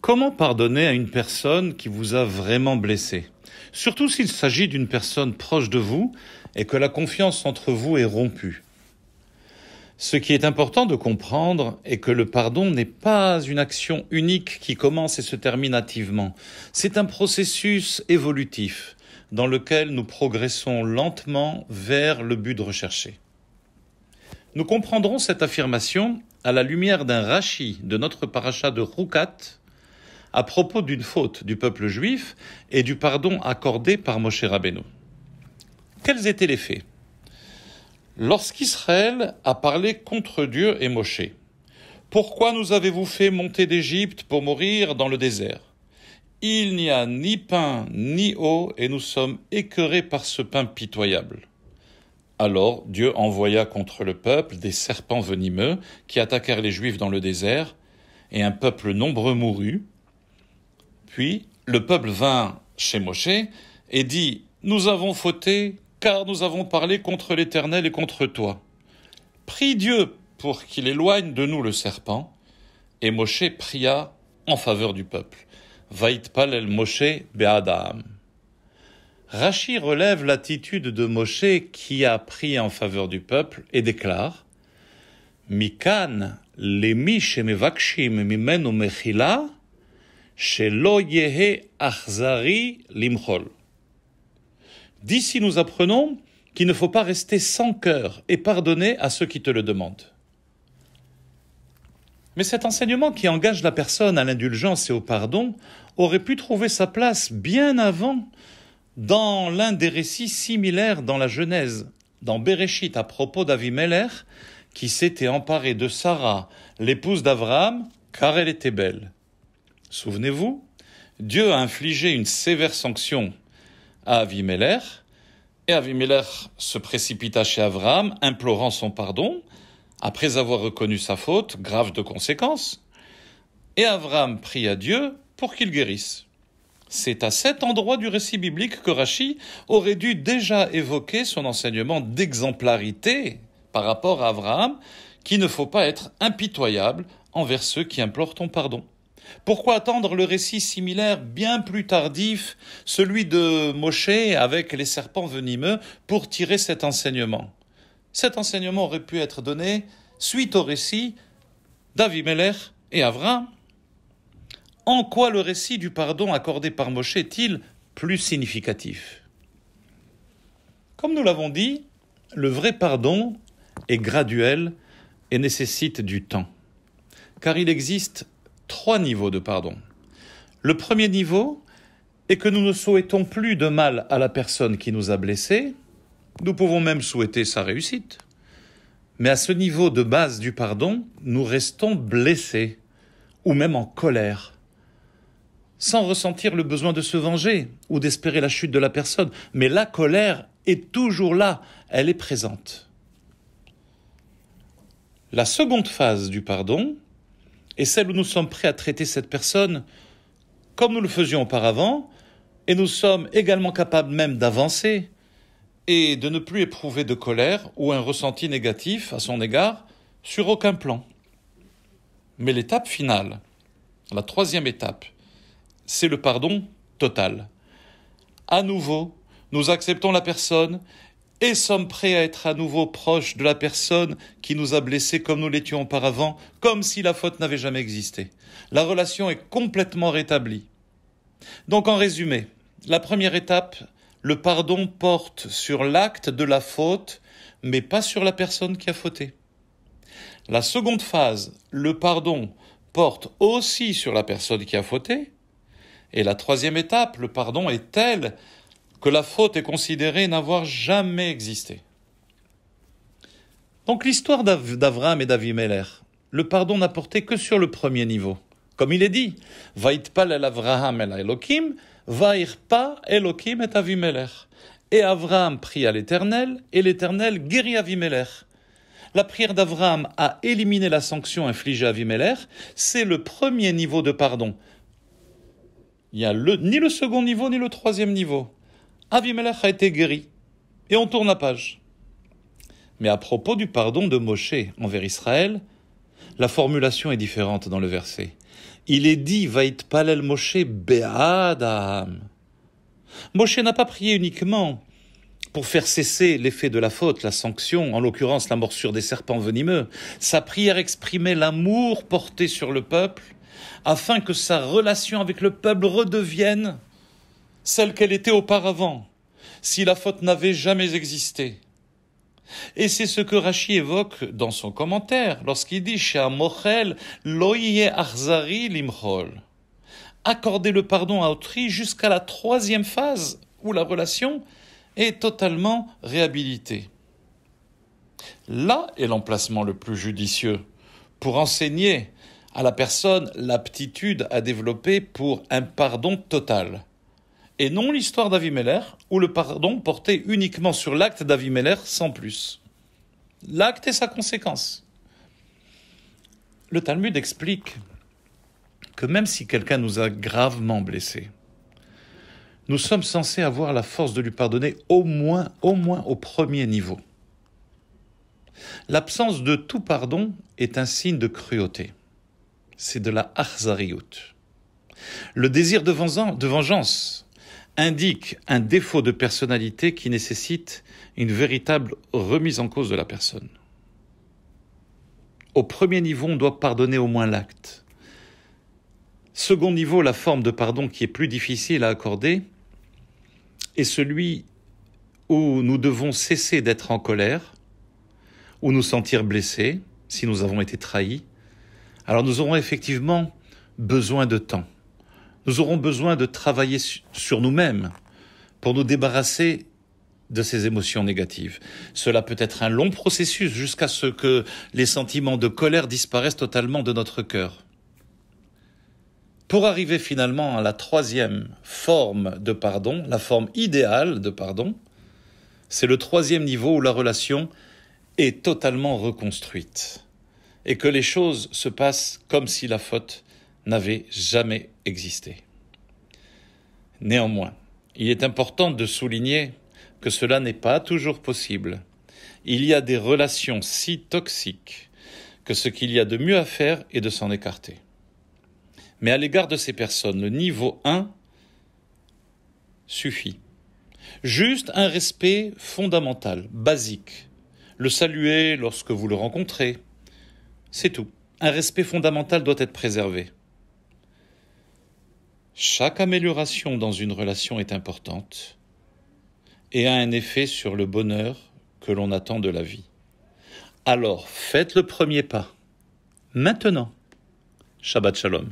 Comment pardonner à une personne qui vous a vraiment blessé? Surtout s'il s'agit d'une personne proche de vous et que la confiance entre vous est rompue. Ce qui est important de comprendre est que le pardon n'est pas une action unique qui commence et se termine hâtivement. C'est un processus évolutif dans lequel nous progressons lentement vers le but recherché. Nous comprendrons cette affirmation à la lumière d'un Rashi de notre paracha de Roukat à propos d'une faute du peuple juif et du pardon accordé par Moshe Rabbeinu. Quels étaient les faits? Lorsqu'Israël a parlé contre Dieu et Moshe, « Pourquoi nous avez-vous fait monter d'Égypte pour mourir dans le désert? Il n'y a ni pain ni eau et nous sommes écœurés par ce pain pitoyable. » Alors Dieu envoya contre le peuple des serpents venimeux qui attaquèrent les Juifs dans le désert, et un peuple nombreux mourut. Puis le peuple vint chez Moshe et dit « Nous avons fauté, car nous avons parlé contre l'Éternel et contre toi. Prie Dieu pour qu'il éloigne de nous le serpent. » Et Moshe pria en faveur du peuple. Vaïtpalel Moshe be'adam. Rashi relève l'attitude de Moshe qui a prié en faveur du peuple et déclare « Mikan lemi shemevakshim mimenu mechila shelo yehe achzari limchol. » D'ici nous apprenons qu'il ne faut pas rester sans cœur et pardonner à ceux qui te le demandent. Mais cet enseignement qui engage la personne à l'indulgence et au pardon aurait pu trouver sa place bien avant dans l'un des récits similaires dans la Genèse, dans Bereshit à propos d'Avimelech, qui s'était emparé de Sarah, l'épouse d'Abraham, car elle était belle. Souvenez-vous, Dieu a infligé une sévère sanction à Avimelech, et Avimelech se précipita chez Abraham, implorant son pardon, après avoir reconnu sa faute, grave de conséquences, et Abraham prie à Dieu pour qu'il guérisse. C'est à cet endroit du récit biblique que Rashi aurait dû déjà évoquer son enseignement d'exemplarité par rapport à Abraham, qu'il ne faut pas être impitoyable envers ceux qui implorent ton pardon. Pourquoi attendre le récit similaire bien plus tardif, celui de Moshe avec les serpents venimeux, pour tirer cet enseignement? Cet enseignement aurait pu être donné suite au récit d'Avimelech et Abraham. En quoi le récit du pardon accordé par Moshe est-il plus significatif? Comme nous l'avons dit, le vrai pardon est graduel et nécessite du temps, car il existe 3 niveaux de pardon. Le premier niveau est que nous ne souhaitons plus de mal à la personne qui nous a blessés, nous pouvons même souhaiter sa réussite, mais à ce niveau de base du pardon, nous restons blessés ou même en colère, sans ressentir le besoin de se venger ou d'espérer la chute de la personne. Mais la colère est toujours là, elle est présente. La seconde phase du pardon est celle où nous sommes prêts à traiter cette personne comme nous le faisions auparavant, et nous sommes également capables même d'avancer et de ne plus éprouver de colère ou un ressenti négatif à son égard sur aucun plan. Mais l'étape finale, la 3e étape, c'est le pardon total. À nouveau, nous acceptons la personne et sommes prêts à être à nouveau proches de la personne qui nous a blessés comme nous l'étions auparavant, comme si la faute n'avait jamais existé. La relation est complètement rétablie. Donc en résumé, la première étape, le pardon porte sur l'acte de la faute, mais pas sur la personne qui a fauté. La seconde phase, le pardon porte aussi sur la personne qui a fauté. Et la 3e étape, le pardon est telle que la faute est considérée n'avoir jamais existé. Donc l'histoire d'Avraham et d'Avimelech, le pardon n'a porté que sur le premier niveau. Comme il est dit, « Vaïtpalel Avraham el Elokim, vaïrpa Elokim et Avimelech » Et Avraham prie à l'Éternel, et l'Éternel guérit Avimelech. La prière d'Avraham a éliminé la sanction infligée à Avimelech, c'est le premier niveau de pardon. Il n'y a ni le second niveau, ni le 3e niveau. Avimelech a été guéri. Et on tourne la page. Mais à propos du pardon de Moshe envers Israël, La formulation est différente dans le verset. Il est dit, Vaïtpalel Moshe be'adam. Moshe n'a pas prié uniquement pour faire cesser l'effet de la faute, la sanction, en l'occurrence la morsure des serpents venimeux. Sa prière exprimait l'amour porté sur le peuple, afin que sa relation avec le peuple redevienne celle qu'elle était auparavant, si la faute n'avait jamais existé. Et c'est ce que Rashi évoque dans son commentaire, lorsqu'il dit « She'amochel lo yeh achzari limchol ». Accorder le pardon à autrui jusqu'à la troisième phase, où la relation est totalement réhabilitée. Là est l'emplacement le plus judicieux pour enseigner à la personne l'aptitude à développer pour un pardon total. Et non l'histoire d'Avimelech, où le pardon portait uniquement sur l'acte d'Avimelech sans plus. L'acte et sa conséquence. Le Talmud explique que même si quelqu'un nous a gravement blessés, nous sommes censés avoir la force de lui pardonner au moins au premier niveau. L'absence de tout pardon est un signe de cruauté. C'est de la achzariout. Le désir de vengeance indique un défaut de personnalité qui nécessite une véritable remise en cause de la personne. Au premier niveau, on doit pardonner au moins l'acte. Second niveau, la forme de pardon qui est plus difficile à accorder est celui où nous devons cesser d'être en colère, ou nous sentir blessés, si nous avons été trahis. Alors nous aurons effectivement besoin de temps. Nous aurons besoin de travailler sur nous-mêmes pour nous débarrasser de ces émotions négatives. Cela peut être un long processus jusqu'à ce que les sentiments de colère disparaissent totalement de notre cœur. Pour arriver finalement à la troisième forme de pardon, la forme idéale de pardon, c'est le troisième niveau où la relation est totalement reconstruite et que les choses se passent comme si la faute n'avait jamais existé. Néanmoins, il est important de souligner que cela n'est pas toujours possible. Il y a des relations si toxiques que ce qu'il y a de mieux à faire est de s'en écarter. Mais à l'égard de ces personnes, le niveau 1 suffit. Juste un respect fondamental, basique. Le saluer lorsque vous le rencontrez, c'est tout. Un respect fondamental doit être préservé. Chaque amélioration dans une relation est importante et a un effet sur le bonheur que l'on attend de la vie. Alors, faites le premier pas. Maintenant. Shabbat Shalom.